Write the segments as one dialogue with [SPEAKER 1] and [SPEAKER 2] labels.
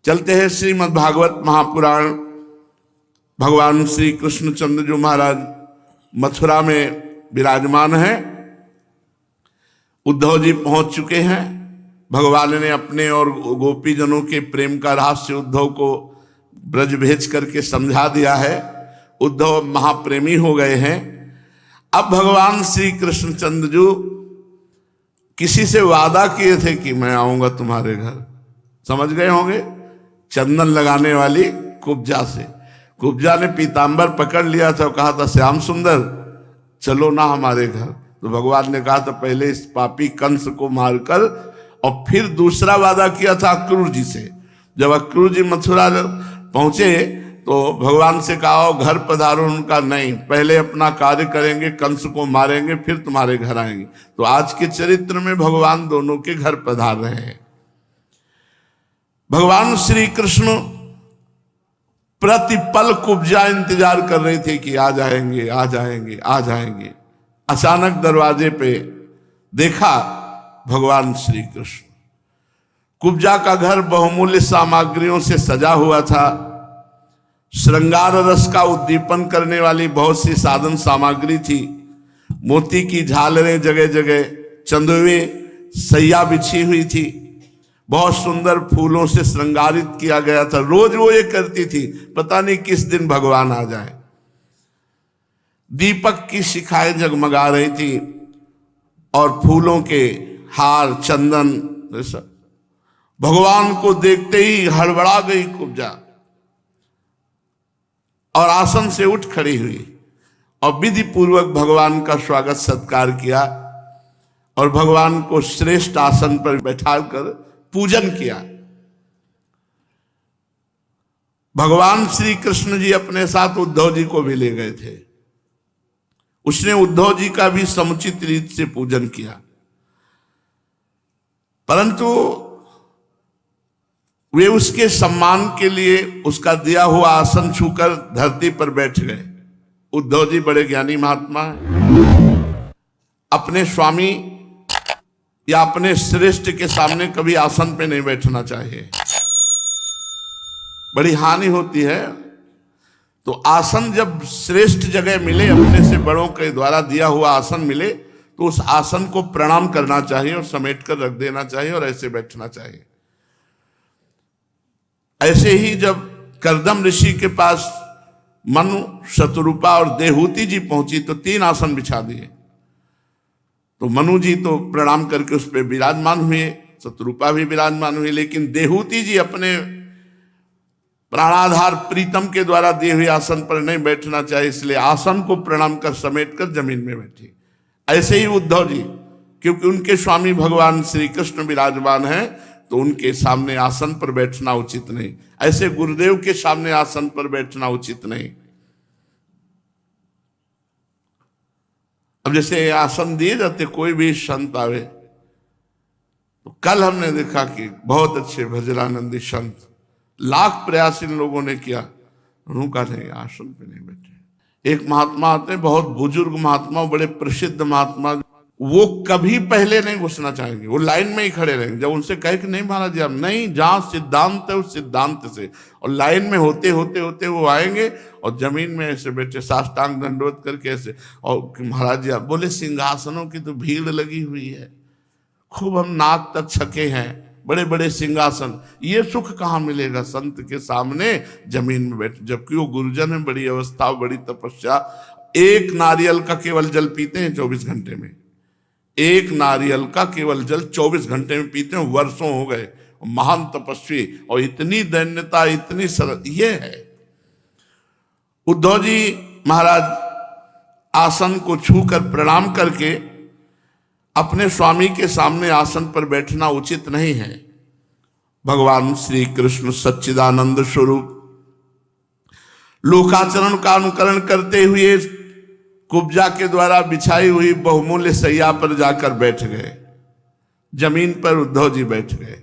[SPEAKER 1] चलते हैं श्रीमद् भागवत महापुराण। भगवान श्री कृष्णचंद्र जो महाराज मथुरा में विराजमान हैं, उद्धव जी पहुंच चुके हैं। भगवान ने अपने और गोपीजनों के प्रेम का रहस्य उद्धव को ब्रज भेज करके समझा दिया है। उद्धव महाप्रेमी हो गए हैं। अब भगवान श्री कृष्णचंद्र जो किसी से वादा किए थे कि मैं आऊंगा तुम्हारे घर, समझ गए होंगे, चंदन लगाने वाली कुब्जा से। कुब्जा ने पीतांबर पकड़ लिया था, कहा था श्याम सुंदर चलो ना हमारे घर। तो भगवान ने कहा था पहले इस पापी कंस को मारकर, और फिर दूसरा वादा किया था अक्रूर जी से। जब अक्रूर जी मथुरा पहुंचे तो भगवान से कहा घर पधारो, उनका नहीं, पहले अपना कार्य करेंगे, कंस को मारेंगे, फिर तुम्हारे घर आएंगे। तो आज के चरित्र में भगवान दोनों के घर पधार रहे हैं। भगवान श्री कृष्ण प्रतिपल कुब्जा इंतजार कर रहे थे कि आ जाएंगे आ जाएंगे आ जाएंगे। अचानक दरवाजे पे देखा भगवान श्री कृष्ण। कुब्जा का घर बहुमूल्य सामग्रियों से सजा हुआ था। श्रृंगार रस का उद्दीपन करने वाली बहुत सी साधन सामग्री थी। मोती की झालरें जगह जगह, चंदुए सैया बिछी हुई थी, बहुत सुंदर फूलों से श्रृंगारित किया गया था। रोज वो ये करती थी, पता नहीं किस दिन भगवान आ जाए। दीपक की शिखाएं जगमगा रही थी और फूलों के हार, चंदन, भगवान को देखते ही हड़बड़ा गई कुब्जा और आसन से उठ खड़ी हुई और विधि पूर्वक भगवान का स्वागत सत्कार किया और भगवान को श्रेष्ठ आसन पर बैठाकर पूजन किया। भगवान श्री कृष्ण जी अपने साथ उद्धव जी को भी ले गए थे। उसने उद्धव जी का भी समुचित रीत से पूजन किया, परंतु वे उसके सम्मान के लिए उसका दिया हुआ आसन छूकर धरती पर बैठ गए। उद्धव जी बड़े ज्ञानी महात्मा हैं। अपने स्वामी या अपने श्रेष्ठ के सामने कभी आसन पे नहीं बैठना चाहिए, बड़ी हानि होती है। तो आसन जब श्रेष्ठ जगह मिले, अपने से बड़ों के द्वारा दिया हुआ आसन मिले, तो उस आसन को प्रणाम करना चाहिए और समेट कर रख देना चाहिए और ऐसे बैठना चाहिए। ऐसे ही जब करदम ऋषि के पास मनु, शतरूपा और देहूति जी पहुंची तो 3 आसन बिछा दिए। तो मनु जी तो प्रणाम करके उस पर विराजमान हुए, शतरूपा भी विराजमान हुई, लेकिन देहूति जी अपने प्राणाधार प्रीतम के द्वारा दिए हुए आसन पर नहीं बैठना चाहिए, इसलिए आसन को प्रणाम कर समेट कर जमीन में बैठी। ऐसे ही उद्धव जी, क्योंकि उनके स्वामी भगवान श्री कृष्ण विराजमान हैं, तो उनके सामने आसन पर बैठना उचित नहीं। ऐसे गुरुदेव के सामने आसन पर बैठना उचित नहीं। अब जैसे आसन दिए जाते, कोई भी संत आवे, तो कल हमने देखा कि बहुत अच्छे भजनानंदी संत, लाख प्रयास इन लोगों ने किया, उनका नहीं, आसन पे नहीं बैठे। एक महात्मा आते हैं, बहुत बुजुर्ग महात्मा, बड़े प्रसिद्ध महात्मा, वो कभी पहले नहीं घुसना चाहेंगे, वो लाइन में ही खड़े रहेंगे। जब उनसे कहे कि नहीं महाराज आप नहीं, जहां सिद्धांत है उस सिद्धांत से, और लाइन में होते होते होते वो आएंगे और जमीन में ऐसे बैठे साष्टांग दंडवत करके ऐसे, और महाराज जी आप बोले सिंहासनों की तो भीड़ लगी हुई है, खूब हम नाक तक छके हैं, बड़े बड़े सिंहासन, ये सुख कहाँ मिलेगा संत के सामने जमीन में बैठ। जबकि वो गुरुजन है, बड़ी अवस्था, बड़ी तपस्या, एक नारियल का केवल जल पीते हैं 24 घंटे में, एक नारियल का केवल जल 24 घंटे में पीते हैं, वर्षों हो गए, महान तपस्वी, और इतनी दैन्यता, इतनी सरल ये है। उद्धव जी महाराज आसन को छूकर प्रणाम करके अपने स्वामी के सामने आसन पर बैठना उचित नहीं है। भगवान श्री कृष्ण सच्चिदानंद स्वरूप लोकाचरण का अनुकरण करते हुए कुब्जा के द्वारा बिछाई हुई बहुमूल्य सैया पर जाकर बैठ गए। जमीन पर उद्धव जी बैठ गए।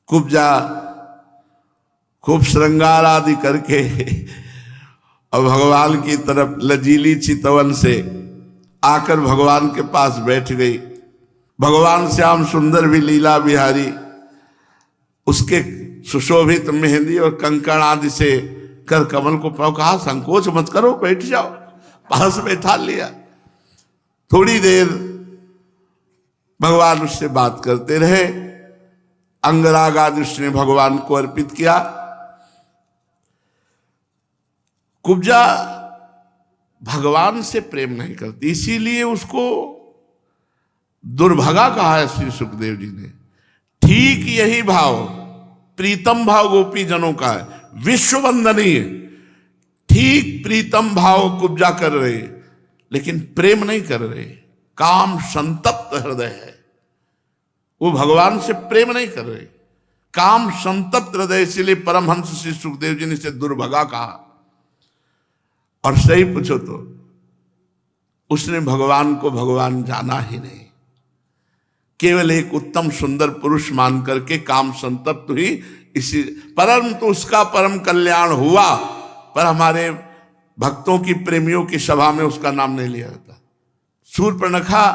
[SPEAKER 1] कुब्जा खूब श्रृंगार आदि करके और भगवान की तरफ लजीली चितवन से आकर भगवान के पास बैठ गई। भगवान श्याम सुंदर भी लीला बिहारी उसके सुशोभित मेहंदी और कंकण आदि से कर कमल को पाओ, कहा संकोच मत करो, बैठ जाओ, पास बैठा लिया। थोड़ी देर भगवान उससे बात करते रहे, अंगराग आदि उसने भगवान को अर्पित किया। कुब्जा भगवान से प्रेम नहीं करती, इसीलिए उसको दुर्भगा कहा है श्री सुखदेव जी ने। ठीक यही भाव प्रीतम भाव गोपी जनों का है, विश्व वंदनीय, ठीक प्रीतम भाव कुब्जा कर रहे, लेकिन प्रेम नहीं कर रहे, काम संतप्त हृदय है, वो भगवान से प्रेम नहीं कर रहे, काम संतप्त हृदय, इसीलिए परमहंस श्री सुखदेव जी ने इसे दुर्भगा कहा। और सही पूछो तो उसने भगवान को भगवान जाना ही नहीं, केवल एक उत्तम सुंदर पुरुष मान करके काम संतप्त हुई, इसी परम तो उसका परम कल्याण हुआ, पर हमारे भक्तों की प्रेमियों की सभा में उसका नाम नहीं लिया जाता। शूर्पणखा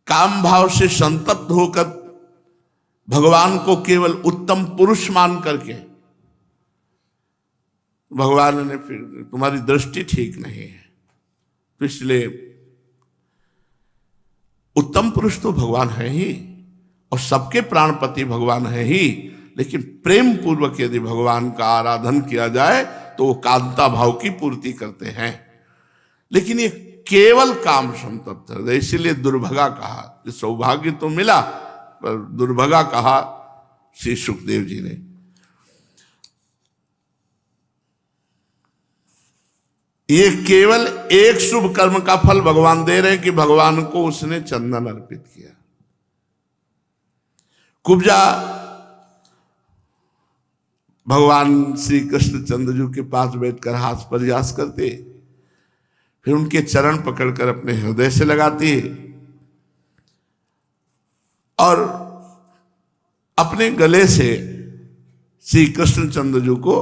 [SPEAKER 1] काम भाव से संतप्त होकर भगवान को केवल उत्तम पुरुष मान करके, भगवान ने फिर तुम्हारी दृष्टि ठीक नहीं है, तो इसलिए उत्तम पुरुष तो भगवान है ही और सबके प्राणपति भगवान है ही, लेकिन प्रेम पूर्वक यदि भगवान का आराधन किया जाए तो वो कांता भाव की पूर्ति करते हैं, लेकिन ये केवल काम संतप्त है, इसीलिए दुर्भगा कहा। सौभाग्य तो मिला पर दुर्भगा कहा श्री सुखदेव जी ने। ये केवल एक शुभ कर्म का फल भगवान दे रहे कि भगवान को उसने चंदन अर्पित किया। कुब्जा भगवान श्री कृष्ण चंद्रजू के पास बैठकर हाथ प्रयास करते, फिर उनके चरण पकड़कर अपने हृदय से लगाती और अपने गले से श्री कृष्ण चंद्रजू को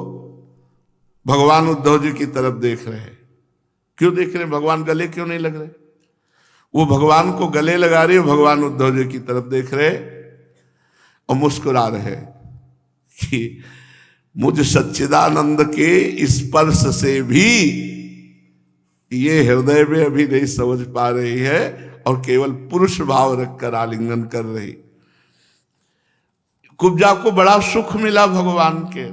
[SPEAKER 1] भगवान उद्धव जी की तरफ देख रहे हैं। क्यों देख रहे हैं? भगवान गले क्यों नहीं लग रहे? वो भगवान को गले लगा रही है, भगवान उद्धव जी की तरफ देख रहे और मुस्कुरा रहे कि मुझ सच्चिदानंद के स्पर्श से भी ये हृदय में अभी नहीं समझ पा रही है और केवल पुरुष भाव रखकर आलिंगन कर रही। कुब्जा को बड़ा सुख मिला भगवान के।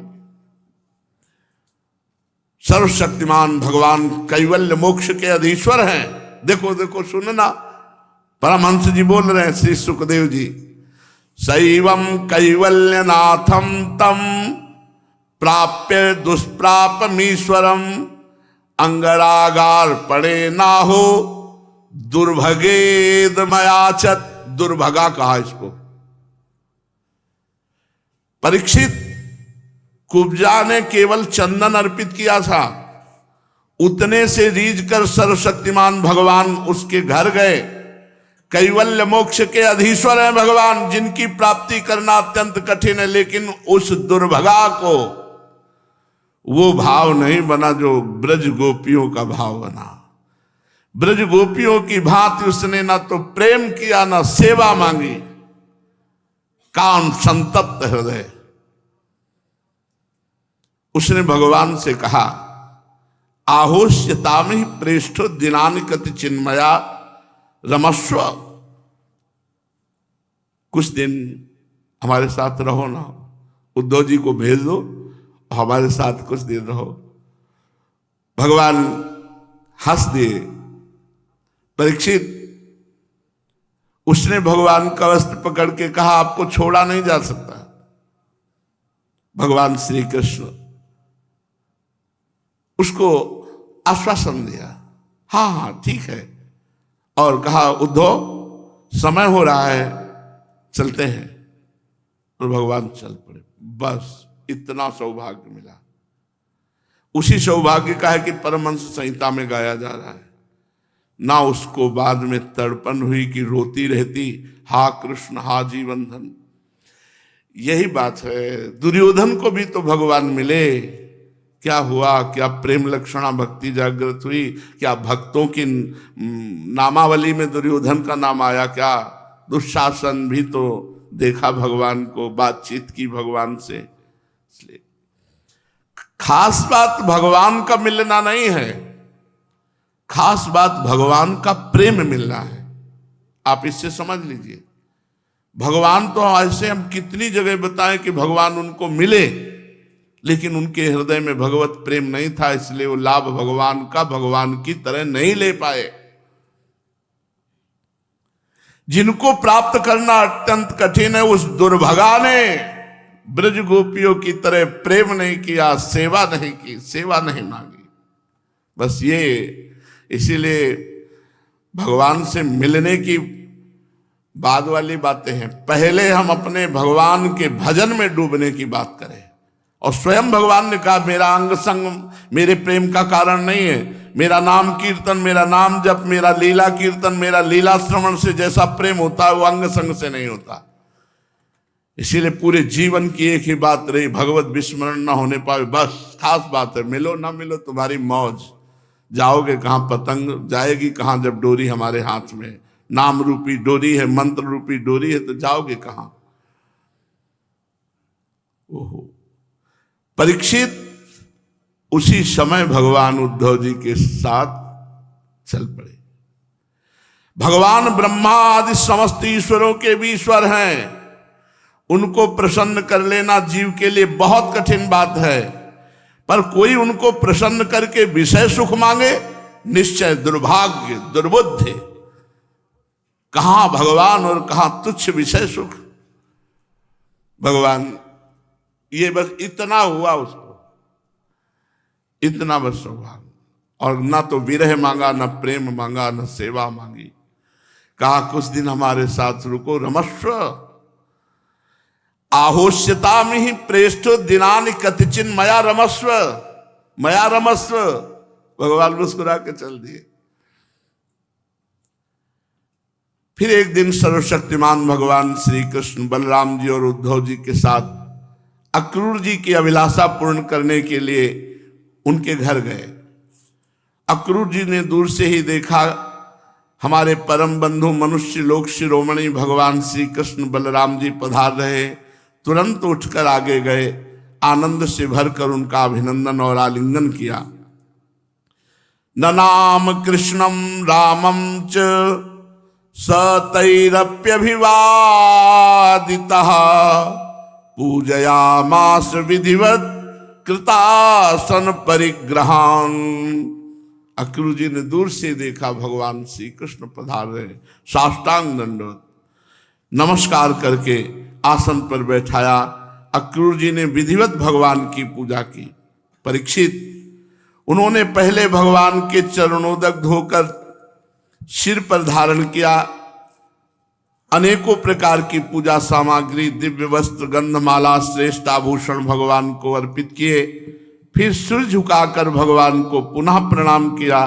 [SPEAKER 1] सर्वशक्तिमान भगवान कैवल्य मोक्ष के अधीश्वर हैं। देखो देखो सुनना, परमहंस जी बोल रहे हैं, श्री सुखदेव जी, शैवम कैवल्यनाथम तम प्राप्य दुष्प्रापमीश्वरम अंगरागार पड़े ना हो दुर्भगेद मयाचत। दुर्भगा कहा इसको। परीक्षित, कुब्जा ने केवल चंदन अर्पित किया था, उतने से रीझ कर सर्वशक्तिमान भगवान उसके घर गए। कैवल्य मोक्ष के अधीश्वर हैं भगवान, जिनकी प्राप्ति करना अत्यंत कठिन है, लेकिन उस दुर्भगा को वो भाव नहीं बना जो ब्रज गोपियों का भाव बना। ब्रज गोपियों की भांति उसने ना तो प्रेम किया ना सेवा मांगी, काम संतप्त हृदय। उसने भगवान से कहा, आहोस्यताम ही प्रेष्ठो दिनानि कति चिन्मया रमस्व। कुछ दिन हमारे साथ रहो ना, उद्धव जी को भेज दो, हमारे साथ कुछ दिन रहो। भगवान हंस दिए। परीक्षित, उसने भगवान का वस्त्र पकड़ के कहा, आपको छोड़ा नहीं जा सकता। भगवान श्री कृष्ण उसको आश्वासन दिया, हाँ हाँ ठीक है, और कहा, उद्धव समय हो रहा है, चलते हैं। और भगवान चल पड़े। बस इतना सौभाग्य मिला। उसी सौभाग्य का है कि परमहंस संहिता में गाया जा रहा है। ना उसको बाद में तड़पन हुई कि रोती रहती, हा कृष्ण हा जीवन धन। यही बात है, दुर्योधन को भी तो भगवान मिले। क्या हुआ? क्या प्रेम लक्षणा भक्ति जागृत हुई? क्या भक्तों की नामावली में दुर्योधन का नाम आया? क्या दुशासन भी तो देखा भगवान को, बातचीत की भगवान से। इसलिए खास बात भगवान का मिलना नहीं है, खास बात भगवान का प्रेम मिलना है। आप इससे समझ लीजिए, भगवान तो ऐसे हम कितनी जगह बताएं कि भगवान उनको मिले, लेकिन उनके हृदय में भगवत प्रेम नहीं था, इसलिए वो लाभ भगवान का भगवान की तरह नहीं ले पाए। जिनको प्राप्त करना अत्यंत कठिन है, उस दुर्भगा ने ब्रज गोपियों की तरह प्रेम नहीं किया, सेवा नहीं की, सेवा नहीं मांगी। बस ये, इसीलिए भगवान से मिलने की बाद वाली बातें हैं। पहले हम अपने भगवान के भजन में डूबने की बात करें। और स्वयं भगवान ने कहा, मेरा अंग संग मेरे प्रेम का कारण नहीं है, मेरा नाम कीर्तन, मेरा नाम जप, मेरा लीला कीर्तन, मेरा लीला श्रवण से जैसा प्रेम होता है वो अंग संग से नहीं होता। इसीलिए पूरे जीवन की एक ही बात रही, भगवत विस्मरण ना होने पाए, बस खास बात है। मिलो ना मिलो तुम्हारी मौज, जाओगे कहां, पतंग जाएगी कहां जब डोरी हमारे हाथ में, नाम रूपी डोरी है, मंत्र रूपी डोरी है, तो जाओगे कहां। ओहो, परीक्षित उसी समय भगवान उद्धव जी के साथ चल पड़े। भगवान ब्रह्मा आदि समस्त ईश्वरों के भी ईश्वर हैं, उनको प्रसन्न कर लेना जीव के लिए बहुत कठिन बात है। पर कोई उनको प्रसन्न करके विषय सुख मांगे, निश्चय दुर्भाग्य, दुर्बुद्धि। कहां भगवान और कहां तुच्छ विषय सुख। भगवान ये बस इतना हुआ उसको, इतना बस सौभाग्य। और ना तो विरह मांगा, ना प्रेम मांगा, ना सेवा मांगी। कहा कुछ दिन हमारे साथ रुको, रमस्व आहोष्यता में ही प्रेष्ठो दिनानि कतिचिन मया रमस्व, मया रमस्व। भगवान मुस्कुरा के चल दिए। फिर एक दिन सर्वशक्तिमान भगवान श्री कृष्ण बलराम जी और उद्धव जी के साथ अक्रूर जी की अभिलाषा पूर्ण करने के लिए उनके घर गए। अक्रूर जी ने दूर से ही देखा हमारे परम बंधु मनुष्य लोक शिरोमणि भगवान श्री कृष्ण बलराम जी पधार रहे। तुरंत उठकर आगे गए, आनंद से भरकर उनका अभिनंदन और आलिंगन किया। ननाम कृष्णम रामम च सतैरप्यभिवादितः पूजयामास विधिवत कृतासन परिग्रहान। अक्रूर जी ने दूर से देखा भगवान श्री कृष्ण पधार रहे, साष्टांग दंडवत नमस्कार करके आसन पर बैठाया। अक्रूर जी ने विधिवत भगवान की पूजा की। परीक्षित उन्होंने पहले भगवान के चरणोदक धोकर सिर पर धारण किया, अनेकों प्रकार की पूजा सामग्री, दिव्य वस्त्र, गंधमाला, श्रेष्ठ आभूषण भगवान को अर्पित किए। फिर सिर झुकाकर भगवान को पुनः प्रणाम किया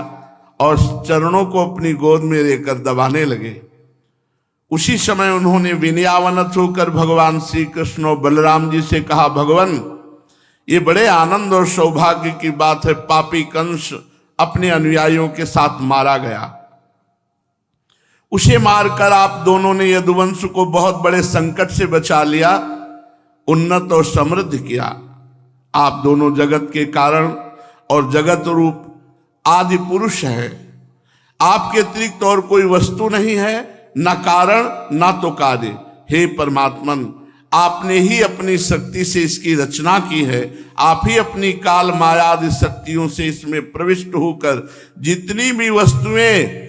[SPEAKER 1] और चरणों को अपनी गोद में लेकर दबाने लगे। उसी समय उन्होंने विनयावनत होकर भगवान श्री कृष्ण और बलराम जी से कहा, भगवान ये बड़े आनंद और सौभाग्य की बात है, पापी कंस अपने अनुयायियों के साथ मारा गया। उसे मारकर आप दोनों ने यदुवंश को बहुत बड़े संकट से बचा लिया, उन्नत और समृद्ध किया। आप दोनों जगत के कारण और जगत रूप आदि पुरुष हैं। आपके अतिरिक्त और कोई वस्तु नहीं है, न कारण न तो कार्य। हे परमात्मन, आपने ही अपनी शक्ति से इसकी रचना की है। आप ही अपनी काल माया आदि शक्तियों से इसमें प्रविष्ट होकर जितनी भी वस्तुएं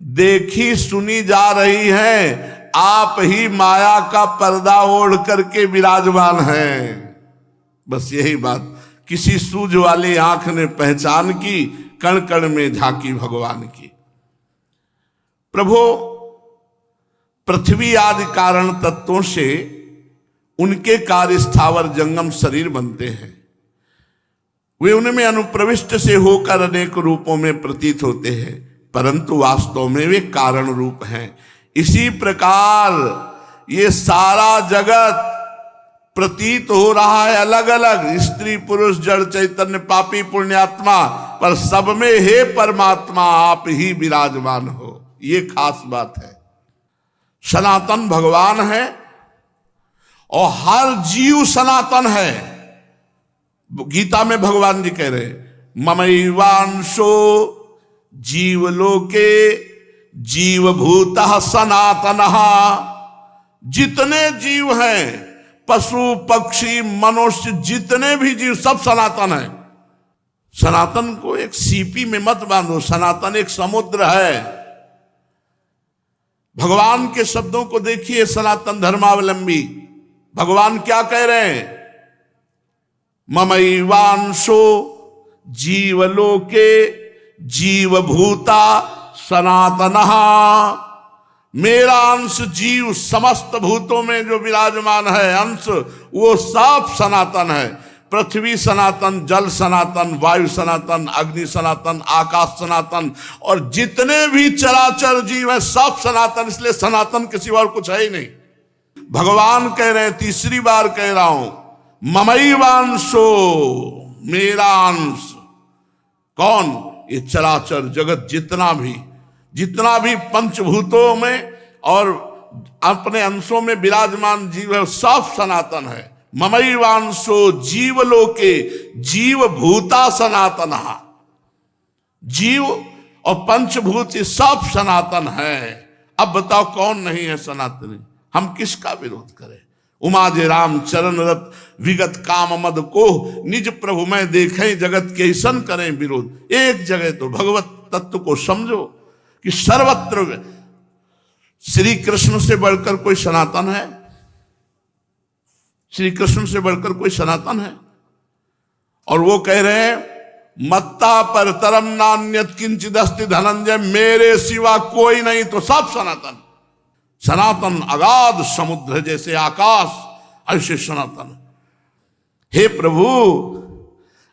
[SPEAKER 1] देखी सुनी जा रही हैं, आप ही माया का पर्दा ओढ़ करके विराजमान हैं। बस यही बात किसी सूझ वाली आंख ने पहचान की, कण कण में झांकी भगवान की। प्रभु पृथ्वी आदि कारण तत्वों से उनके कार्य स्थावर जंगम शरीर बनते हैं। वे उनमें अनुप्रविष्ट से होकर अनेक रूपों में प्रतीत होते हैं, परंतु वास्तव में वे कारण रूप हैं। इसी प्रकार ये सारा जगत प्रतीत हो रहा है अलग अलग, स्त्री पुरुष जड़ चैतन्य पापी पुण्यात्मा, पर सब में हे परमात्मा आप ही विराजमान हो। ये खास बात है। सनातन भगवान है, और हर जीव सनातन है। गीता में भगवान जी कह रहे ममैवांशो जीवलोके जीवभूतः सनातनः। जितने जीव हैं, पशु पक्षी मनुष्य, जितने भी जीव सब सनातन है। सनातन को एक सीपी में मत बांधो, सनातन एक समुद्र है। भगवान के शब्दों को देखिए, सनातन धर्मावलंबी भगवान क्या कह रहे हैं? ममैवांशो जीवलोके जीवभूता सनातनः। मेरा अंश जीव समस्त भूतों में जो विराजमान है अंश, वो सब सनातन है। पृथ्वी सनातन, जल सनातन, वायु सनातन, अग्नि सनातन, आकाश सनातन, और जितने भी चराचर जीव है सब सनातन। इसलिए सनातन किसी और कुछ है ही नहीं। भगवान कह रहे हैं, तीसरी बार कह रहा हूं, ममैवांशो, मेरा अंश। कौन? ये चराचर जगत जितना भी पंचभूतों में और अपने अंशों में विराजमान जीव है सब सनातन है। ममैवांशो जीवलोके जीवभूता सनातनः। जीव और पंचभूत ये सब सनातन है। अब बताओ कौन नहीं है सनातनी? हम किसका विरोध करें? उमाजे राम चरण रत विगत काम मद को निज प्रभु में देखें जगत के ऐसन करें विरोध। एक जगह तो भगवत तत्व को समझो कि सर्वत्र श्री कृष्ण से बढ़कर कोई सनातन है? श्री कृष्ण से बढ़कर कोई सनातन है? और वो कह रहे हैं मत्ता पर तरम नान्यत किंचिदस्ति धनंजय, मेरे सिवा कोई नहीं तो सब सनातन। सनातन अगाध समुद्र जैसे आकाश, ऐसे सनातन। हे प्रभु,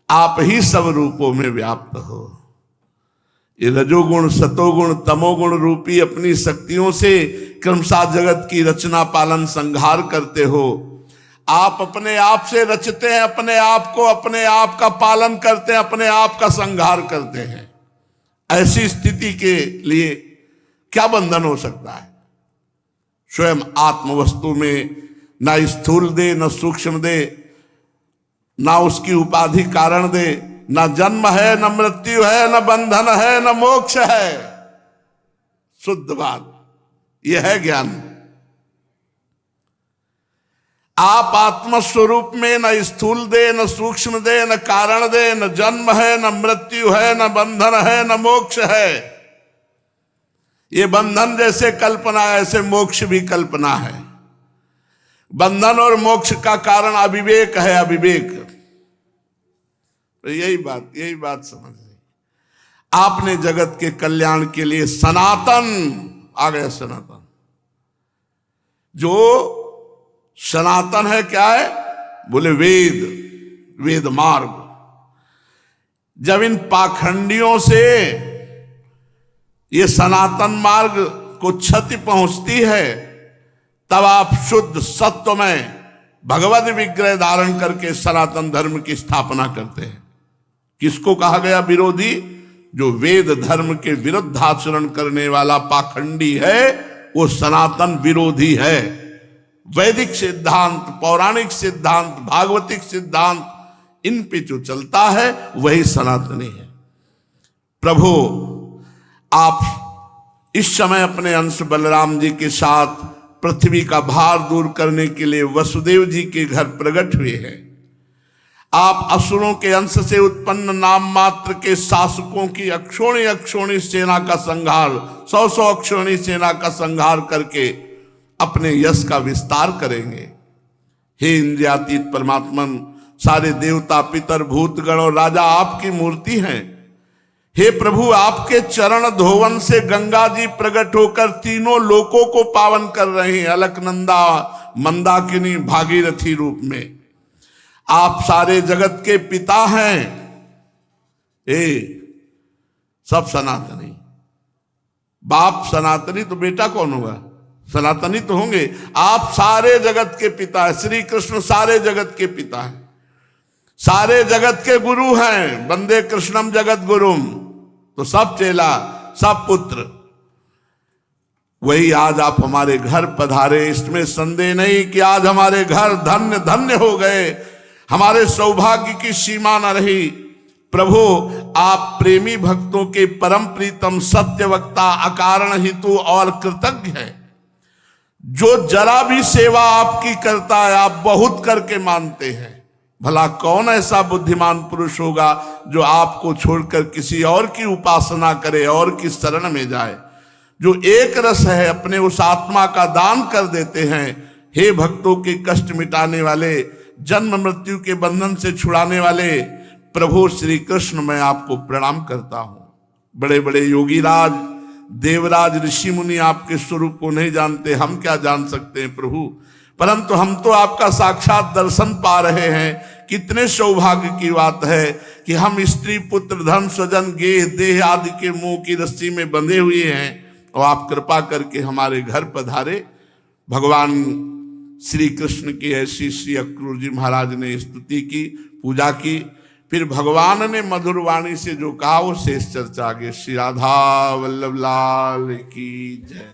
[SPEAKER 1] आप ही सब रूपों में व्याप्त हो। ये रजोगुण सतोगुण तमोगुण रूपी अपनी शक्तियों से क्रमशः जगत की रचना पालन संहार करते हो। आप अपने आप से रचते हैं अपने आप को, अपने आप का पालन करते हैं, अपने आप का संहार करते हैं। ऐसी स्थिति के लिए क्या बंधन हो सकता है? स्वयं आत्म वस्तु में ना स्थूल दे, न सूक्ष्म दे, ना उसकी उपाधि कारण दे, न जन्म है, न मृत्यु है, न बंधन है, न मोक्ष है। शुद्ध बात यह है ज्ञान। आप आत्मस्वरूप में न स्थूल दे, न सूक्ष्म दे, न कारण दे, न जन्म है, न मृत्यु है, न बंधन है, न मोक्ष है। ये बंधन जैसे कल्पना है, ऐसे मोक्ष भी कल्पना है। बंधन और मोक्ष का कारण अविवेक है, अविवेक। तो यही बात समझ ली। आपने जगत के कल्याण के लिए सनातन आ गया। सनातन जो सनातन है क्या है? बोले वेद मार्ग। जब इन पाखंडियों से ये सनातन मार्ग को क्षति पहुंचती है, तब आप शुद्ध सत्व में भगवद विग्रह धारण करके सनातन धर्म की स्थापना करते हैं। किसको कहा गया विरोधी? जो वेद धर्म के विरुद्ध आचरण करने वाला पाखंडी है, वो सनातन विरोधी है। वैदिक सिद्धांत, पौराणिक सिद्धांत, भागवतिक सिद्धांत, इन पे जो चलता है वही सनातनी है। प्रभु, आप इस समय अपने अंश बलराम जी के साथ पृथ्वी का भार दूर करने के लिए वसुदेव जी के घर प्रकट हुए हैं। आप असुरों के अंश से उत्पन्न नाम मात्र के शासकों की अक्षोणी सेना का संहार, 100 अक्षोणी सेना का संहार करके अपने यश का विस्तार करेंगे। हे इंद्रियातीत परमात्मन, सारे देवता पितर भूतगण और राजा आपकी मूर्ति हैं। हे प्रभु, आपके चरण धोवन से गंगा जी प्रकट होकर तीनों लोकों को पावन कर रहे हैं, अलकनंदा, मंदाकिनी, भागीरथी रूप में। आप सारे जगत के पिता हैं। सब सनातनी। बाप सनातनी तो बेटा कौन होगा? सनातनी तो होंगे। आप सारे जगत के पिता हैं। श्री कृष्ण सारे जगत के पिता हैं, सारे जगत के गुरु हैं। वंदे कृष्णम जगत गुरुम, तो सब चेला, सब पुत्र। वही आज आप हमारे घर पधारे, इसमें संदेह नहीं कि आज हमारे घर धन्य धन्य हो गए, हमारे सौभाग्य की सीमा न रही। प्रभु आप प्रेमी भक्तों के परम प्रीतम सत्य वक्ता, अकारण हेतु और कृतज्ञ हैं। जो जरा भी सेवा आपकी करता है आप बहुत करके मानते हैं। भला कौन ऐसा बुद्धिमान पुरुष होगा जो आपको छोड़कर किसी और की उपासना करे और की शरण में जाए। जो एक रस है अपने उस आत्मा का दान कर देते हैं। हे भक्तों के कष्ट मिटाने वाले, जन्म मृत्यु के बंधन से छुड़ाने वाले प्रभु श्री कृष्ण, मैं आपको प्रणाम करता हूं। बड़े बड़े योगी राज, देवराज, ऋषि मुनि आपके स्वरूप को नहीं जानते, हम क्या जान सकते हैं प्रभु, परंतु हम तो आपका साक्षात दर्शन पा रहे हैं। कितने सौभाग्य की बात है कि हम स्त्री पुत्र धन स्वजन गेह देह आदि के मोह की रस्सी में बंधे हुए हैं और आप कृपा करके हमारे घर पधारे। भगवान श्री कृष्ण की ऐसी श्री अक्रूर जी महाराज ने स्तुति की, पूजा की। फिर भगवान ने मधुर वाणी से जो कहा वो शेष चर्चा आगे। श्री राधा वल्लभ लाल की जय।